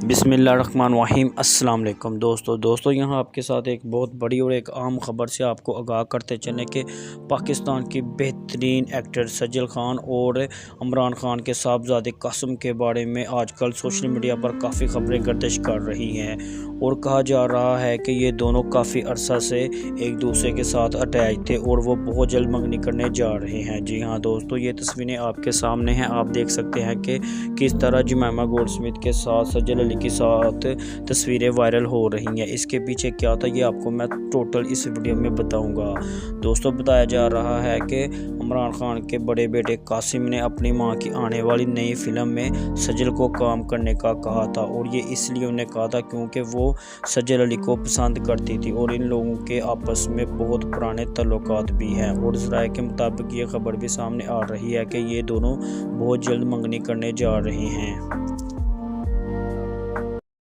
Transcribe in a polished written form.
بسم اللہ الرحمن الرحیم۔ السلام علیکم دوستو یہاں آپ کے ساتھ ایک بہت بڑی اور ایک عام خبر سے آپ کو آگاہ کرتے چلیں کہ پاکستان کی بہترین ایکٹر سجل خان اور عمران خان کے صاحبزادے قاسم کے بارے میں آج کل سوشل میڈیا پر کافی خبریں گردش کر رہی ہیں اور کہا جا رہا ہے کہ یہ دونوں کافی عرصہ سے ایک دوسرے کے ساتھ اٹیچ تھے اور وہ بہت جلد منگنی کرنے جا رہے ہیں۔ جی ہاں دوستو، یہ تصویریں آپ کے سامنے ہیں، آپ دیکھ سکتے ہیں کہ کس طرح جمیمہ گولڈ سمتھ کے ساتھ سجل علی کے ساتھ تصویریں وائرل ہو رہی ہیں۔ اس کے پیچھے کیا تھا یہ آپ کو میں ٹوٹل اس ویڈیو میں بتاؤں گا۔ دوستو، بتایا جا رہا ہے کہ عمران خان کے بڑے بیٹے قاسم نے اپنی ماں کی آنے والی نئی فلم میں سجل کو کام کرنے کا کہا تھا، اور یہ اس لیے انہیں کہا تھا کیونکہ وہ سجل علی کو پسند کرتی تھی اور ان لوگوں کے آپس میں بہت پرانے تعلقات بھی ہیں، اور ذرائع کے مطابق یہ خبر بھی سامنے آ رہی ہے کہ یہ دونوں بہت جلد منگنی کرنے جا رہے ہیں۔